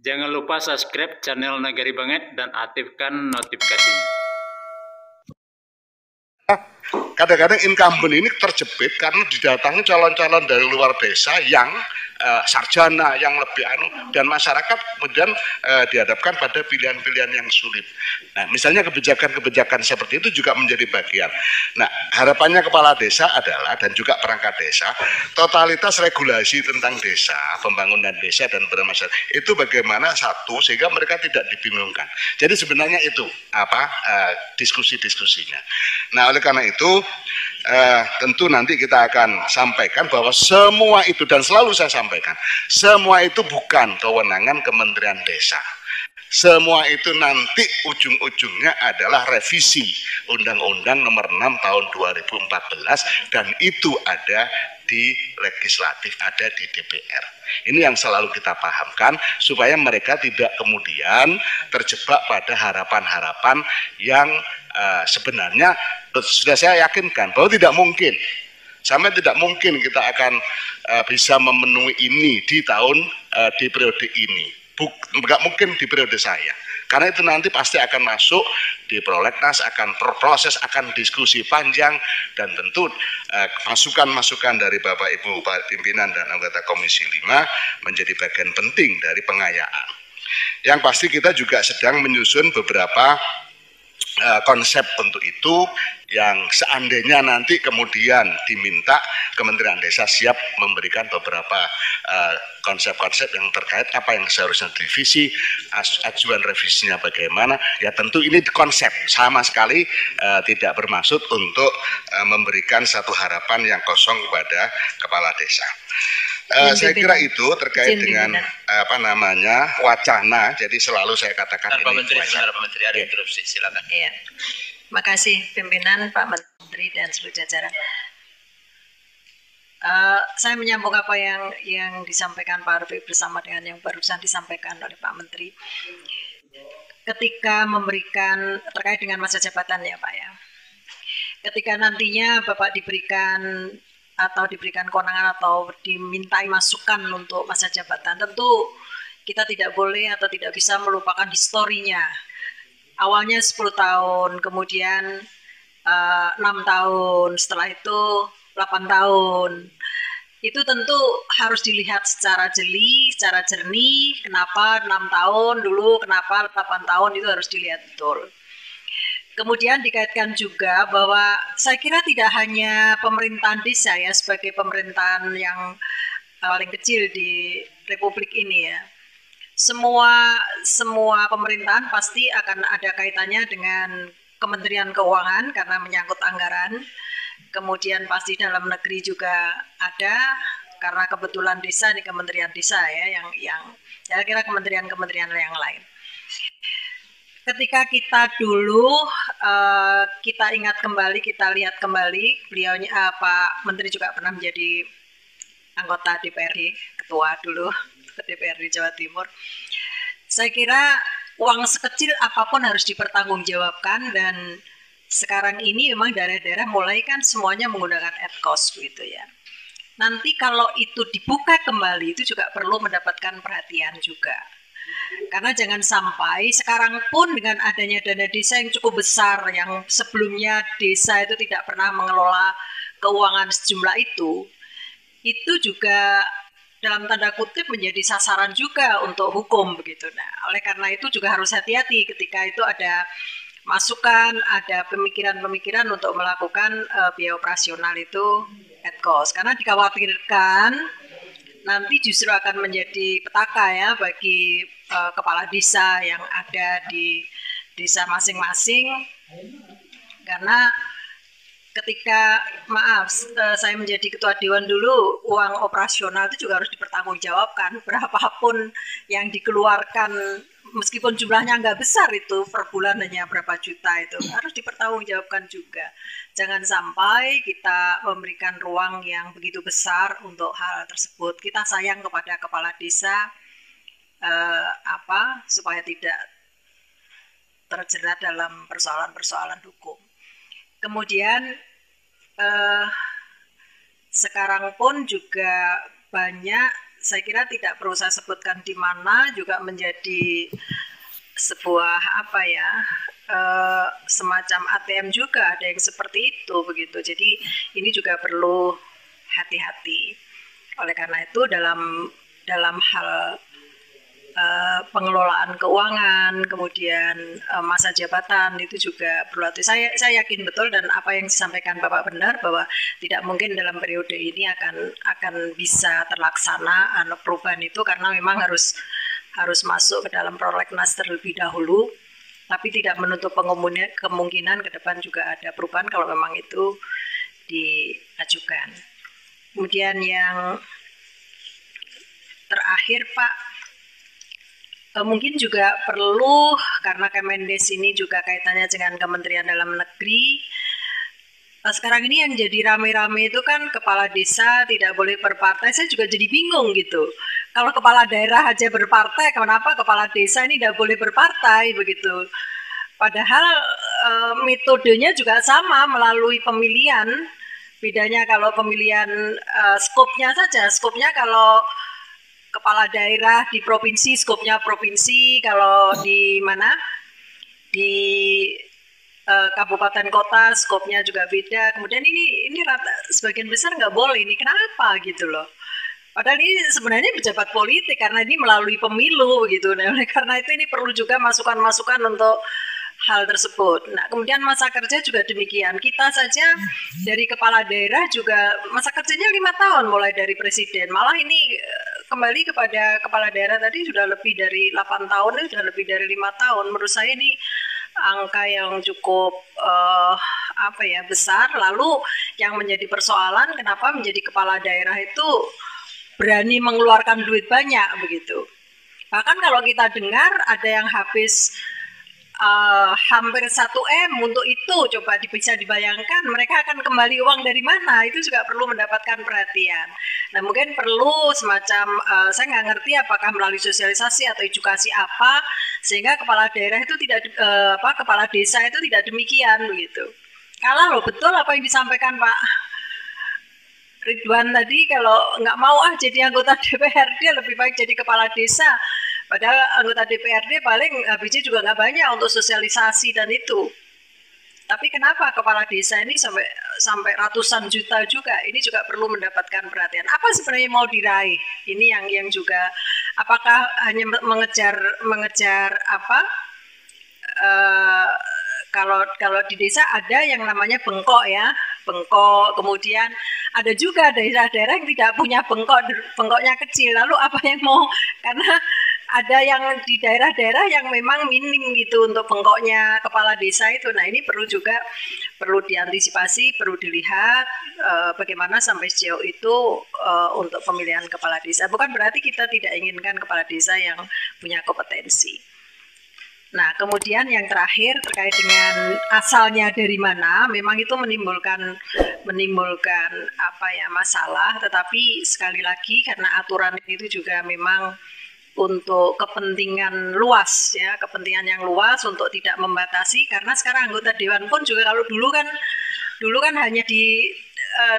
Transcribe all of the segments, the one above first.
Jangan lupa subscribe channel Nagari Banget dan aktifkan notifikasinya. Kadang-kadang incumbent ini terjepit karena didatangi calon-calon dari luar desa yang sarjana, yang lebih dan masyarakat kemudian dihadapkan pada pilihan-pilihan yang sulit. Nah, misalnya kebijakan-kebijakan seperti itu juga menjadi bagian. Nah, harapannya kepala desa adalah, dan juga perangkat desa, totalitas regulasi tentang desa, pembangunan desa dan bermasyarakat itu bagaimana satu sehingga mereka tidak dibingungkan. Jadi sebenarnya itu diskusi-diskusinya. Nah, oleh karena itu tentu nanti kita akan sampaikan bahwa semua itu, dan selalu saya sampaikan, semua itu bukan kewenangan Kementerian Desa. Semua itu nanti ujung-ujungnya adalah revisi Undang-Undang Nomor 6 Tahun 2014, dan itu ada di legislatif, ada di DPR. Ini yang selalu kita pahamkan supaya mereka tidak kemudian terjebak pada harapan-harapan yang sebenarnya sudah saya yakinkan bahwa tidak mungkin, sampai tidak mungkin kita akan bisa memenuhi ini di periode ini. Nggak mungkin di periode saya, karena itu nanti pasti akan masuk di prolegnas, akan proses, akan diskusi panjang, dan tentu masukan-masukan dari Bapak Ibu pimpinan dan anggota Komisi 5 menjadi bagian penting dari pengayaan. Yang pasti kita juga sedang menyusun beberapa konsep untuk itu, yang seandainya nanti kemudian diminta, Kementerian Desa siap memberikan beberapa konsep-konsep yang terkait apa yang seharusnya direvisi, ajuan revisinya bagaimana. Ya tentu ini konsep, sama sekali tidak bermaksud untuk memberikan satu harapan yang kosong kepada kepala desa. Saya kira itu terkait dengan wacana. Jadi selalu saya katakan Pak Menteri, sebentar Pak Menteri, ada interupsi, silakan. Iya. Makasih pimpinan, Pak Menteri dan seluruh jajaran. Saya menyambung apa yang disampaikan Pak Arfi bersama dengan yang barusan disampaikan oleh Pak Menteri. Ketika memberikan terkait dengan masa jabatan ya Pak ya. Ketika nantinya Bapak diberikan kewenangan atau dimintai masukan untuk masa jabatan, tentu kita tidak boleh atau tidak bisa melupakan historinya. Awalnya 10 tahun, kemudian 6 tahun, setelah itu 8 tahun. Itu tentu harus dilihat secara jeli, secara jernih, kenapa 6 tahun dulu, kenapa 8 tahun, itu harus dilihat betul. Kemudian dikaitkan juga bahwa saya kira tidak hanya pemerintahan desa ya sebagai pemerintahan yang paling kecil di Republik ini ya. Semua pemerintahan pasti akan ada kaitannya dengan Kementerian Keuangan karena menyangkut anggaran. Kemudian pasti dalam negeri juga ada karena kebetulan desa ini Kementerian Desa ya yang saya kira kementerian-kementerian yang lain. Ketika kita dulu kita ingat kembali, kita lihat kembali, beliaunya Pak Menteri juga pernah menjadi anggota DPRD, ketua dulu DPRD Jawa Timur. Saya kira uang sekecil apapun harus dipertanggungjawabkan, dan sekarang ini memang daerah-daerah mulai kan semuanya menggunakan ad-cost gitu ya. Nanti kalau itu dibuka kembali itu juga perlu mendapatkan perhatian juga. Karena jangan sampai sekarang pun dengan adanya dana desa yang cukup besar, yang sebelumnya desa itu tidak pernah mengelola keuangan sejumlah itu juga dalam tanda kutip menjadi sasaran juga untuk hukum begitu. Nah, oleh karena itu juga harus hati-hati ketika itu ada masukan, ada pemikiran-pemikiran untuk melakukan biaya operasional itu at cost. Karena dikhawatirkan nanti justru akan menjadi petaka ya bagi kepala desa yang ada di desa masing-masing, karena ketika saya menjadi ketua dewan dulu, uang operasional itu juga harus dipertanggungjawabkan, berapapun yang dikeluarkan meskipun jumlahnya nggak besar itu per bulan hanya berapa juta itu harus dipertanggungjawabkan juga. Jangan sampai kita memberikan ruang yang begitu besar untuk hal tersebut. Kita sayang kepada kepala desa supaya tidak terjerat dalam persoalan-persoalan hukum. Kemudian sekarang pun juga banyak saya kira tidak perlu saya sebutkan di mana, juga menjadi sebuah apa ya, semacam ATM juga, ada yang seperti itu begitu. Jadi ini juga perlu hati-hati. Oleh karena itu dalam hal pengelolaan keuangan, kemudian masa jabatan itu juga perlu hati. Saya yakin betul, dan apa yang disampaikan Bapak benar, bahwa tidak mungkin dalam periode ini akan bisa terlaksana perubahan itu, karena memang harus masuk ke dalam prolegnas terlebih dahulu, tapi tidak menutup kemungkinan ke depan juga ada perubahan kalau memang itu diajukan. Kemudian yang terakhir Pak, mungkin juga perlu, karena Kemendes ini juga kaitannya dengan Kementerian Dalam Negeri. Sekarang ini yang jadi rame-rame itu kan kepala desa tidak boleh berpartai. Saya juga jadi bingung gitu. Kalau kepala daerah aja berpartai, kenapa kepala desa ini tidak boleh berpartai begitu? Padahal metodenya juga sama melalui pemilihan. Bedanya kalau pemilihan skopnya saja, skopnya kalau kepala daerah di provinsi, skopnya provinsi, kalau di mana? Di kabupaten kota, skopnya juga beda. Kemudian ini rata sebagian besar nggak boleh. Ini kenapa gitu loh? Padahal ini sebenarnya pejabat politik, karena ini melalui pemilu gitu. Nah, oleh karena itu ini perlu juga masukan-masukan untuk hal tersebut. Nah, kemudian masa kerja juga demikian. Kita saja dari kepala daerah juga masa kerjanya 5 tahun mulai dari presiden. Malah ini kembali kepada kepala daerah tadi sudah lebih dari 8 tahun, sudah lebih dari 5 tahun. Menurut saya ini angka yang cukup besar. Lalu yang menjadi persoalan, kenapa menjadi kepala daerah itu berani mengeluarkan duit banyak begitu. Bahkan kalau kita dengar ada yang habis hampir 1 M untuk itu, coba bisa dibayangkan mereka akan kembali uang dari mana, itu juga perlu mendapatkan perhatian. Nah, mungkin perlu semacam saya nggak ngerti apakah melalui sosialisasi atau edukasi apa, sehingga kepala daerah itu tidak kepala desa itu tidak demikian begitu. Kalau betul apa yang disampaikan Pak Ridwan tadi, kalau nggak mau jadi anggota DPRD lebih baik jadi kepala desa. Padahal anggota DPRD paling habisnya juga nggak banyak untuk sosialisasi dan itu. Tapi kenapa kepala desa ini sampai ratusan juta juga? Ini juga perlu mendapatkan perhatian. Apa sebenarnya mau diraih? Ini yang juga, apakah hanya mengejar apa? Kalau di desa ada yang namanya bengkok ya, bengkok. Kemudian ada juga daerah-daerah yang tidak punya bengkok, bengkoknya kecil. Lalu apa yang mau? Karena ada yang di daerah-daerah yang memang minim gitu untuk bengkoknya kepala desa itu. Nah, ini perlu diantisipasi, perlu dilihat bagaimana sampai sejauh itu untuk pemilihan kepala desa. Bukan berarti kita tidak inginkan kepala desa yang punya kompetensi. Nah, kemudian yang terakhir terkait dengan asalnya dari mana, memang itu menimbulkan masalah. Tetapi sekali lagi karena aturan itu juga memang untuk kepentingan luas ya, kepentingan yang luas untuk tidak membatasi, karena sekarang anggota dewan pun juga kalau dulu kan hanya di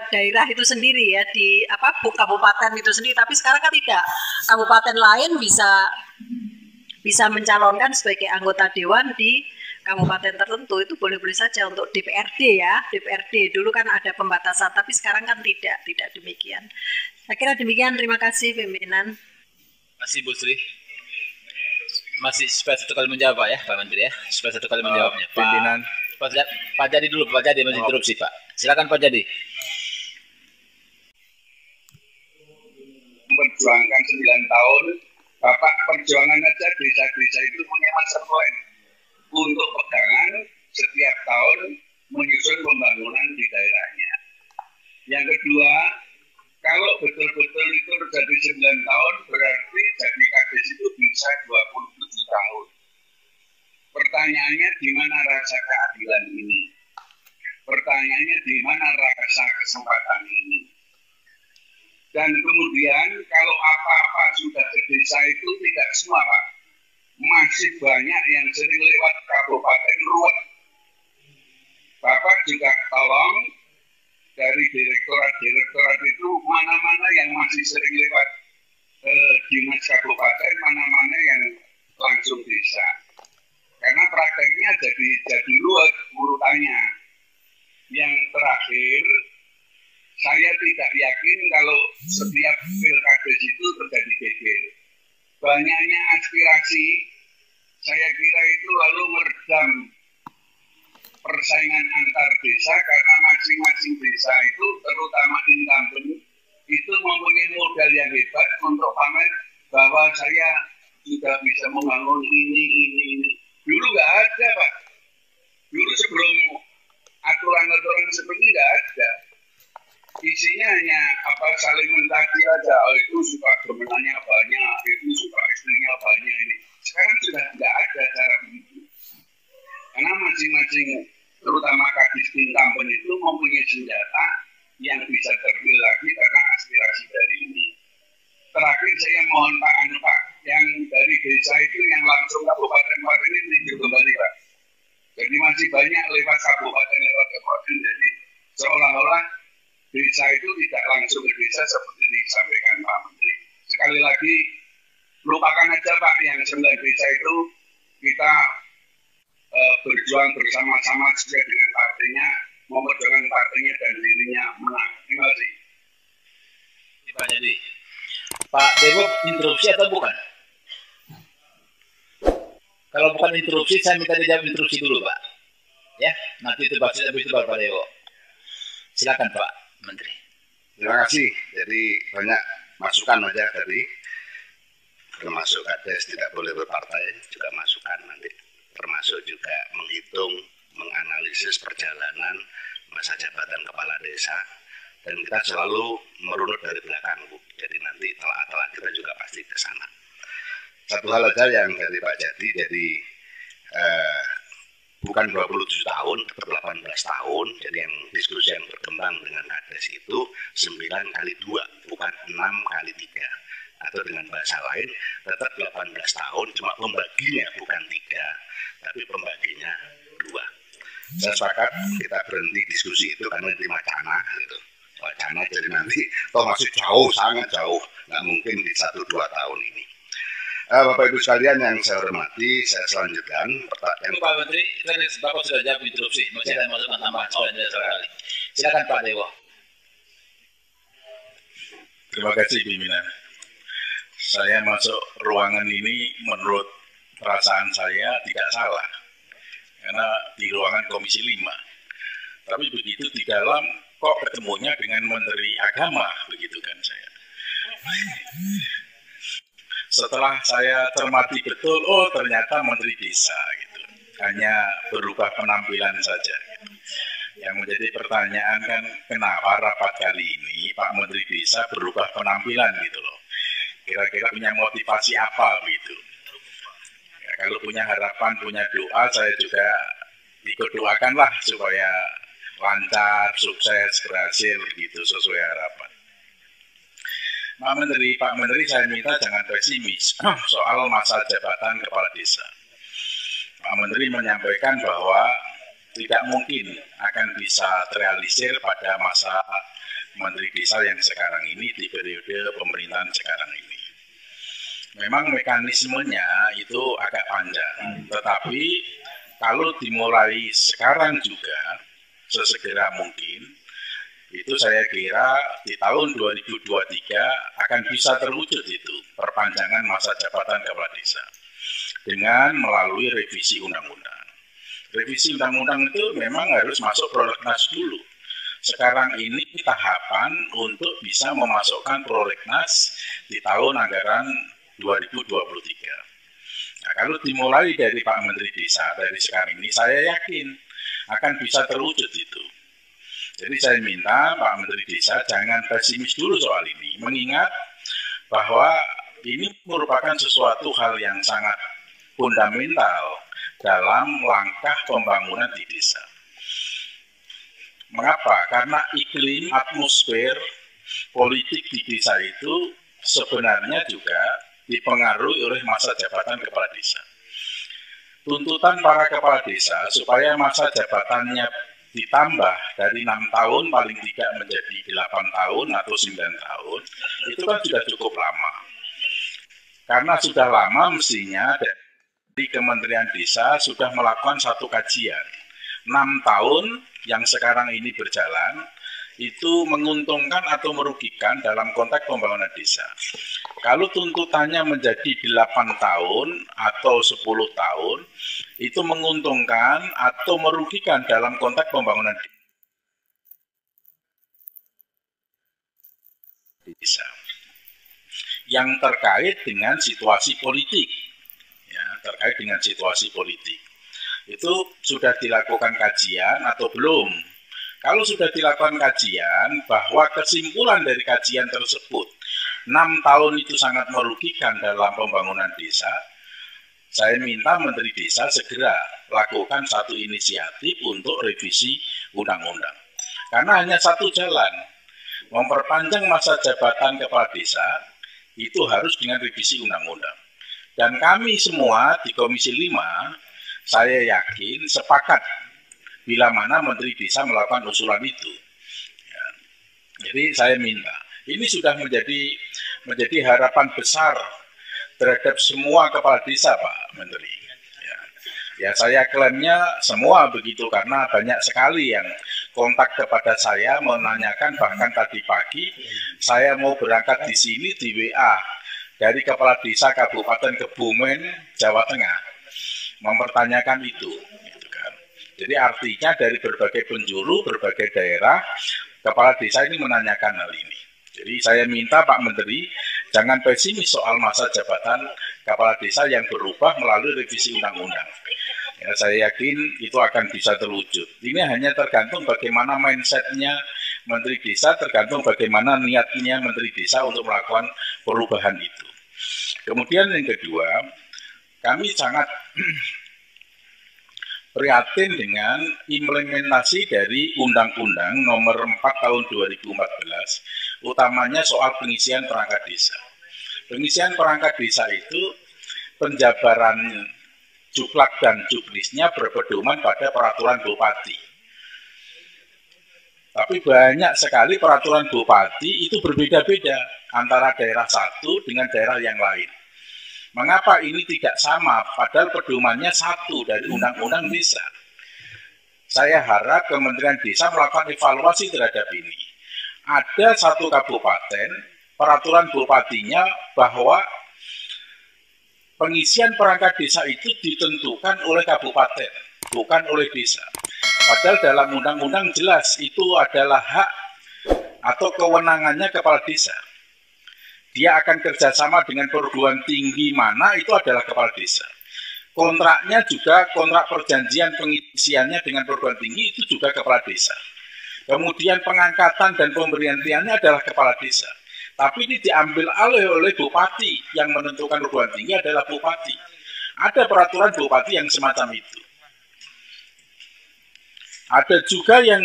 daerah itu sendiri ya, di kabupaten itu sendiri, tapi sekarang kan tidak, kabupaten lain bisa mencalonkan sebagai anggota dewan di kabupaten tertentu. Itu boleh-boleh saja untuk DPRD ya, DPRD dulu kan ada pembatasan, tapi sekarang kan tidak demikian. Saya kira demikian, terima kasih pimpinan. Masih Bu Sri. Masih supaya 1 kali menjawab Pak ya, Pak Menteri ya. Supaya 1 kali menjawabnya. Pimpinan. Pak Jadi dulu, Pak Jadi masih interupsi Pak. Silakan Pak Jadi. Memperjuangkan 9 tahun, Bapak perjuangan aja desa-desa itu punya master plan untuk pegangan setiap tahun menyusun pembangunan di daerahnya. Yang kedua, kalau betul-betul itu terjadi 9 tahun, berarti jadi kades itu bisa 27 tahun. Pertanyaannya, di mana rasa keadilan ini? Pertanyaannya, di mana rasa kesempatan ini? Dan kemudian, kalau apa-apa sudah ke desa itu tidak semua, Pak. Masih banyak yang sering lewat kabupaten ruwet. Bapak juga tolong dari direktorat-direktorat itu mana-mana yang masih sering lewat dinas kabupaten mana-mana yang langsung desa. Karena prakteknya jadi ruwet urutannya. Yang terakhir, saya tidak yakin kalau setiap pilkades itu terjadi geger. Banyaknya aspirasi, saya kira itu lalu meredam persaingan antar desa karena masing-masing desa itu, terutama incumbent, itu mempunyai modal yang hebat untuk pamer bahwa saya juga bisa membangun ini. Dulu nggak ada, Pak. Dulu sebelum aturan-aturan seperti ini nggak ada. Isinya hanya saling mencaci aja. Oh, itu suka temenannya banyak, itu suka istrinya banyak ini. Sekarang sudah nggak ada cara begitu. Karena masing-masing, terutama kadis incumbent itu mempunyai senjata yang bisa terpilih lagi karena aspirasi dari ini. Terakhir saya mohon Pak, yang dari desa itu yang langsung kabupaten ini tinjau kembali Pak. Jadi masih banyak lewat kabupaten, jadi seolah-olah desa itu tidak langsung ke desa seperti disampaikan Pak Menteri. Sekali lagi, lupakan aja Pak, yang 9 desa itu kita berjuang bersama-sama sesuai dengan partainya, memperjuangkan partainya dan dirinya menang. Terima kasih. Pak Jadi, Pak Dewo interupsi atau bukan? Kalau bukan interupsi, saya minta dijawab interupsi dulu Pak. Ya, nanti itu habis itu Pak Dewo. Silakan Pak Menteri. Terima kasih. Jadi banyak masukan aja tadi, termasuk kades tidak boleh berpartai, juga masukan nanti, termasuk juga menghitung, menganalisis perjalanan masa jabatan kepala desa, dan kita selalu merunut dari belakang, Bu. Jadi nanti telah kita juga pasti ke sana. Satu hal aja yang dari Pak Jadi, jadi bukan 27 tahun, tetap 18 tahun. Jadi yang diskusi yang berkembang dengan kades itu 9 kali 2, bukan 6 kali 3. Atau dengan bahasa lain, tetap 18 tahun, cuma pembaginya bukan 3, tapi pembaginya 2. Saya sepakat kita berhenti diskusi itu karena di wacana gitu. Wacana jadi nanti toh masih jauh, sangat jauh, nggak mungkin di 1-2 tahun ini. Bapak Ibu sekalian yang saya hormati, saya selanjutkan pertanyaan. Pak Menteri, tadi Bapak sudah jawab interupsi, masih ada masukan tambahan sekali. Silakan Pak Dewo. Terima kasih pimpinan. Saya masuk ruangan ini menurut perasaan saya tidak salah, karena di ruangan Komisi 5. Tapi begitu di dalam kok ketemunya dengan Menteri Agama, begitu kan saya. Setelah saya cermati betul, oh ternyata Menteri Desa gitu. Hanya berubah penampilan saja. Gitu. Yang menjadi pertanyaan kan, kenapa rapat kali ini Pak Menteri Desa berubah penampilan gitu loh. Kira-kira punya motivasi apa gitu. Ya, kalau punya harapan, punya doa, saya juga ikut doakanlah supaya lancar, sukses, berhasil gitu sesuai harapan. Pak Menteri saya minta jangan pesimis soal masa jabatan kepala desa. Pak Menteri menyampaikan bahwa tidak mungkin akan bisa terrealisir pada masa Menteri Desa yang sekarang ini di periode pemerintahan sekarang ini. Memang mekanismenya itu agak panjang, tetapi kalau dimulai sekarang juga sesegera mungkin, itu saya kira di tahun 2023 akan bisa terwujud itu perpanjangan masa jabatan kepala desa dengan melalui revisi undang-undang. Revisi undang-undang itu memang harus masuk prolegnas dulu. Sekarang ini tahapan untuk bisa memasukkan prolegnas di tahun anggaran 2023. Nah, kalau dimulai dari Pak Menteri Desa dari sekarang ini, saya yakin akan bisa terwujud itu. Jadi saya minta Pak Menteri Desa jangan pesimis dulu soal ini, mengingat bahwa ini merupakan sesuatu hal yang sangat fundamental dalam langkah pembangunan di desa. Mengapa? Karena iklim, atmosfer, politik di desa itu sebenarnya juga dipengaruhi oleh masa jabatan kepala desa. Tuntutan para kepala desa supaya masa jabatannya ditambah dari 6 tahun paling tidak menjadi 8 tahun atau 9 tahun, itu kan sudah cukup lama. Karena sudah lama mestinya dari Kementerian Desa sudah melakukan satu kajian. 6 tahun yang sekarang ini berjalan, itu menguntungkan atau merugikan dalam konteks pembangunan desa. Kalau tuntutannya menjadi 8 tahun atau 10 tahun, itu menguntungkan atau merugikan dalam konteks pembangunan desa. Yang terkait dengan situasi politik, ya, terkait dengan situasi politik, itu sudah dilakukan kajian atau belum? Kalau sudah dilakukan kajian, bahwa kesimpulan dari kajian tersebut 6 tahun itu sangat merugikan dalam pembangunan desa, saya minta Menteri Desa segera lakukan satu inisiatif untuk revisi undang-undang. Karena hanya satu jalan, memperpanjang masa jabatan kepala desa, itu harus dengan revisi undang-undang. Dan kami semua di Komisi 5, saya yakin sepakat bila mana Menteri Desa melakukan usulan itu. Ya. Jadi saya minta, ini sudah menjadi harapan besar terhadap semua kepala desa, Pak Menteri. Ya, saya klaimnya semua begitu karena banyak sekali yang kontak kepada saya menanyakan, bahkan tadi pagi saya mau berangkat di sini di WA dari kepala desa Kabupaten Kebumen, Jawa Tengah, mempertanyakan itu. Gitu kan. Jadi artinya dari berbagai penjuru, berbagai daerah, kepala desa ini menanyakan hal ini. Jadi saya minta Pak Menteri jangan pesimis soal masa jabatan kepala desa yang berubah melalui revisi undang-undang. Ya, saya yakin itu akan bisa terwujud. Ini hanya tergantung bagaimana mindsetnya Menteri Desa, tergantung bagaimana niatnya Menteri Desa untuk melakukan perubahan itu. Kemudian yang kedua, kami sangat prihatin dengan implementasi dari Undang-Undang Nomor 4 Tahun 2014, utamanya soal pengisian perangkat desa. Pengisian perangkat desa itu penjabaran juklak dan juknisnya berpedoman pada peraturan bupati. Tapi banyak sekali peraturan bupati itu berbeda-beda antara daerah satu dengan daerah yang lain. Mengapa ini tidak sama padahal pedomannya satu dari undang-undang desa? Saya harap Kementerian Desa melakukan evaluasi terhadap ini. Ada satu kabupaten, peraturan bupatinya bahwa pengisian perangkat desa itu ditentukan oleh kabupaten, bukan oleh desa. Padahal dalam undang-undang jelas itu adalah hak atau kewenangannya kepala desa. Dia akan kerjasama dengan perguruan tinggi mana, itu adalah kepala desa. Kontraknya juga, kontrak perjanjian pengisiannya dengan perguruan tinggi itu juga kepala desa. Kemudian pengangkatan dan pemberhentiannya adalah kepala desa. Tapi ini diambil alih oleh bupati, yang menentukan perguruan tinggi adalah bupati. Ada peraturan bupati yang semacam itu. Ada juga yang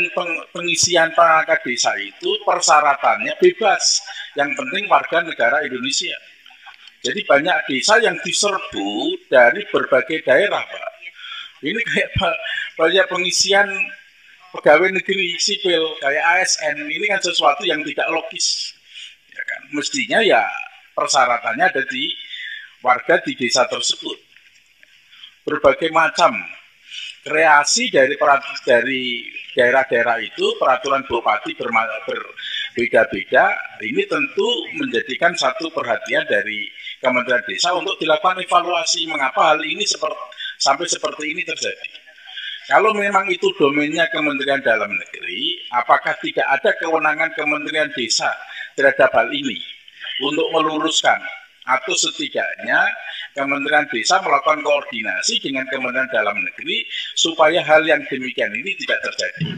pengisian perangkat desa itu persyaratannya bebas. Yang penting warga negara Indonesia. Jadi banyak desa yang diserbu dari berbagai daerah, Pak. Ini kayak banyak pengisian pegawai negeri sipil, kayak ASN. Ini kan sesuatu yang tidak logis. Ya kan? Mestinya ya persyaratannya ada di warga di desa tersebut. Berbagai macam kreasi dari daerah-daerah itu, peraturan bupati berbeda-beda. Ini tentu menjadikan satu perhatian dari Kementerian Desa untuk dilakukan evaluasi mengapa hal ini sampai seperti ini terjadi. Kalau memang itu domainnya Kementerian Dalam Negeri, apakah tidak ada kewenangan Kementerian Desa terhadap hal ini untuk meluruskan, atau setidaknya Kementerian Desa melakukan koordinasi dengan Kementerian Dalam Negeri supaya hal yang demikian ini tidak terjadi.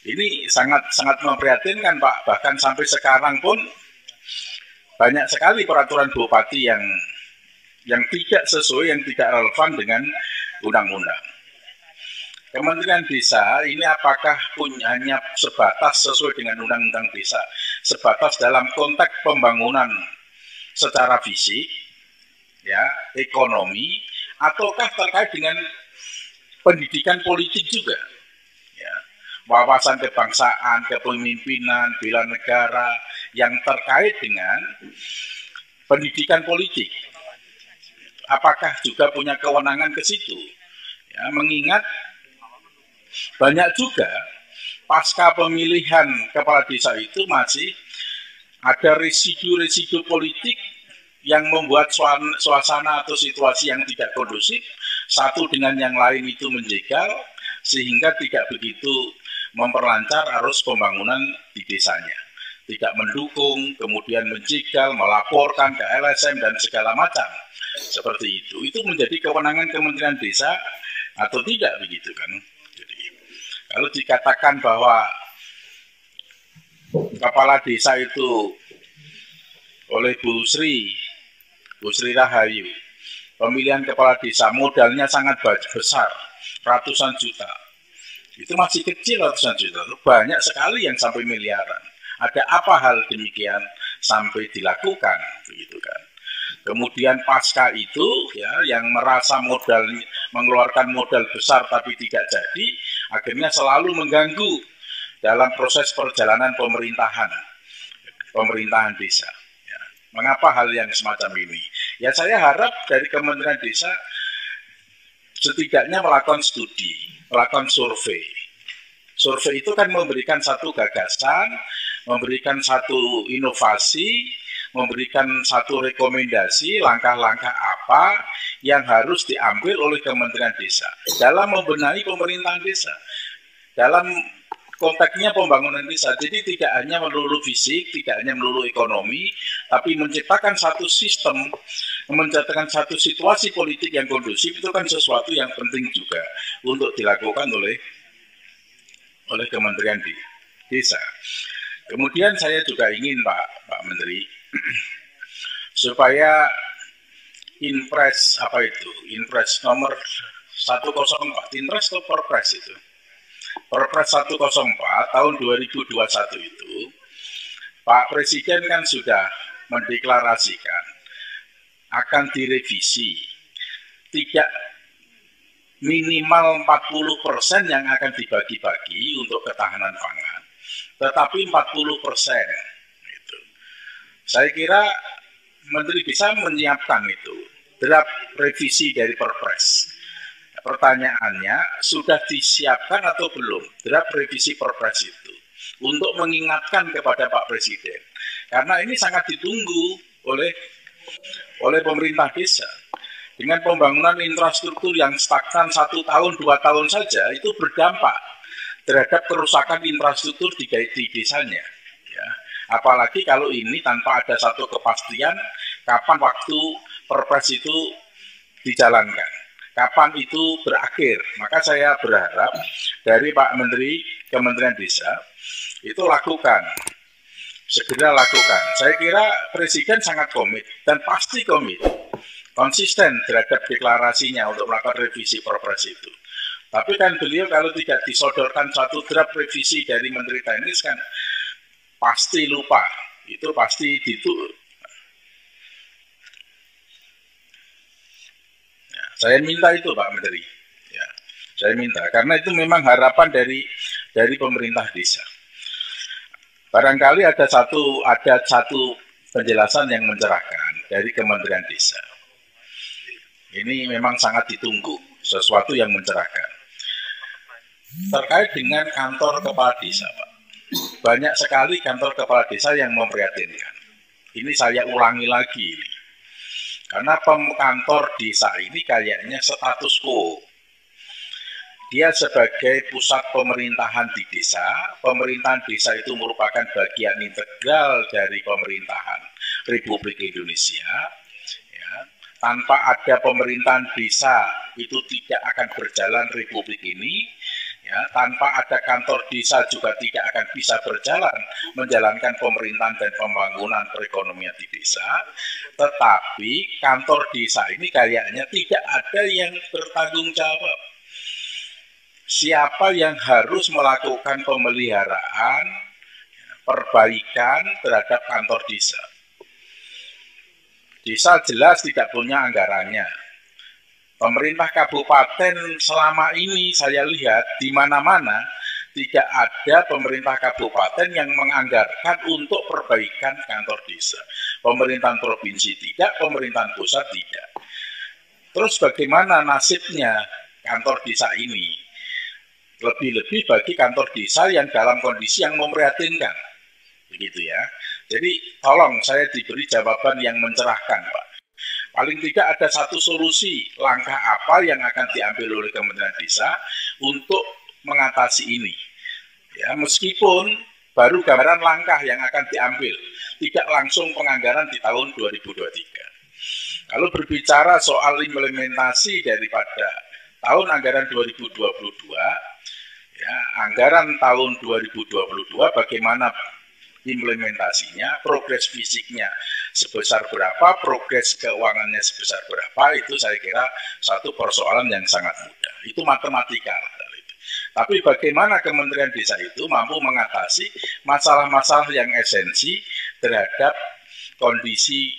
Ini sangat memprihatinkan, Pak. Bahkan sampai sekarang pun banyak sekali peraturan bupati yang tidak sesuai, yang tidak relevan dengan undang-undang. Kementerian Desa ini apakah hanya sebatas sesuai dengan undang-undang desa, sebatas dalam konteks pembangunan secara fisik, ya, ekonomi, ataukah terkait dengan pendidikan politik juga, ya, wawasan kebangsaan, kepemimpinan, bela negara yang terkait dengan pendidikan politik. Apakah juga punya kewenangan ke situ? Ya, mengingat banyak juga pasca pemilihan kepala desa itu masih ada residu-residu politik yang membuat suasana atau situasi yang tidak kondusif, satu dengan yang lain itu menjegal, sehingga tidak begitu memperlancar arus pembangunan di desanya. Tidak mendukung, kemudian menjegal, melaporkan ke LSM dan segala macam. Seperti itu. Itu menjadi kewenangan Kementerian Desa atau tidak begitu kan? Jadi, kalau dikatakan bahwa kepala desa itu oleh Bu Sri Rahayu, pemilihan kepala desa modalnya sangat besar, ratusan juta. Itu masih kecil ratusan juta, banyak sekali yang sampai miliaran. Ada apa hal demikian sampai dilakukan, begitu kan? Kemudian pasca itu, ya, yang merasa mengeluarkan modal besar tapi tidak jadi, akhirnya selalu mengganggu dalam proses perjalanan pemerintahan desa. Ya. Mengapa hal yang semacam ini? Ya, saya harap dari Kementerian Desa setidaknya melakukan studi, melakukan survei. Survei itu kan memberikan satu gagasan, memberikan satu inovasi, memberikan satu rekomendasi langkah-langkah apa yang harus diambil oleh Kementerian Desa dalam membenahi pemerintahan desa, dalam konteksnya pembangunan desa. Jadi tidak hanya melulu fisik, tidak hanya melulu ekonomi, tapi menciptakan satu sistem, menciptakan satu situasi politik yang kondusif, itu kan sesuatu yang penting juga untuk dilakukan oleh Kementerian Desa. Kemudian saya juga ingin Pak Menteri supaya Inpres Inpres nomor 104, Inpres atau Perpres itu, Perpres 104 tahun 2021 itu Pak Presiden kan sudah mendeklarasikan akan direvisi, tidak minimal 40% yang akan dibagi-bagi untuk ketahanan pangan, tetapi 40%. Gitu. Saya kira Menteri bisa menyiapkan itu, draft revisi dari Perpres. Pertanyaannya, sudah disiapkan atau belum draft revisi Perpres itu untuk mengingatkan kepada Pak Presiden, karena ini sangat ditunggu oleh pemerintah desa. Dengan pembangunan infrastruktur yang stagnan 1 tahun, 2 tahun saja, itu berdampak terhadap kerusakan infrastruktur di desanya. Ya. Apalagi kalau ini tanpa ada satu kepastian kapan waktu Perpres itu dijalankan, kapan itu berakhir. Maka saya berharap dari Pak Menteri Kementerian Desa itu segera lakukan. Saya kira Presiden sangat komit dan pasti komit, konsisten terhadap deklarasinya untuk melakukan revisi Perpres itu. Tapi kan beliau kalau tidak disodorkan satu draft revisi dari Menteri Teknis kan pasti lupa. Itu pasti ya, saya minta itu Pak Menteri. Ya, saya minta karena itu memang harapan dari pemerintah desa. Barangkali ada satu penjelasan yang mencerahkan dari Kementerian Desa. Ini memang sangat ditunggu, sesuatu yang mencerahkan. Terkait dengan kantor kepala desa, Pak. Banyak sekali kantor kepala desa yang memprihatinkan. Ini saya ulangi lagi ini. Karena kantor desa ini kayaknya status quo. Dia sebagai pusat pemerintahan di desa, pemerintahan desa itu merupakan bagian integral dari pemerintahan Republik Indonesia. Tanpa ada pemerintahan desa itu tidak akan berjalan republik ini. Ya, tanpa ada kantor desa juga tidak akan bisa berjalan menjalankan pemerintahan dan pembangunan perekonomian di desa. Tetapi kantor desa ini kayaknya tidak ada yang bertanggung jawab. Siapa yang harus melakukan pemeliharaan, perbaikan terhadap kantor desa? Desa jelas tidak punya anggarannya. Pemerintah kabupaten selama ini saya lihat di mana-mana tidak ada pemerintah kabupaten yang menganggarkan untuk perbaikan kantor desa. Pemerintahan provinsi tidak, pemerintahan pusat tidak. Terus bagaimana nasibnya kantor desa ini? Lebih-lebih bagi kantor desa yang dalam kondisi yang memprihatinkan. Begitu ya. Jadi tolong saya diberi jawaban yang mencerahkan, Pak. Paling tidak ada satu solusi, langkah apa yang akan diambil oleh Kementerian Desa untuk mengatasi ini. Ya, meskipun baru gambaran langkah yang akan diambil, tidak langsung penganggaran di tahun 2023. Kalau berbicara soal implementasi daripada tahun anggaran 2022, ya, anggaran tahun 2022 bagaimana implementasinya, progres fisiknya sebesar berapa, progres keuangannya sebesar berapa, itu saya kira satu persoalan yang sangat mudah. Itu matematika. Tapi bagaimana Kementerian Desa itu mampu mengatasi masalah-masalah yang esensi terhadap kondisi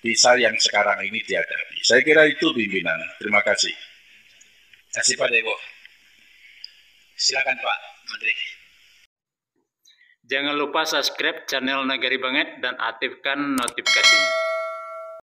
desa yang sekarang ini dihadapi. Saya kira itu pimpinan. Terima kasih. Terima kasih Pak Dewo. Silakan Pak Menteri. Jangan lupa subscribe channel Nagari Banget dan aktifkan notifikasinya.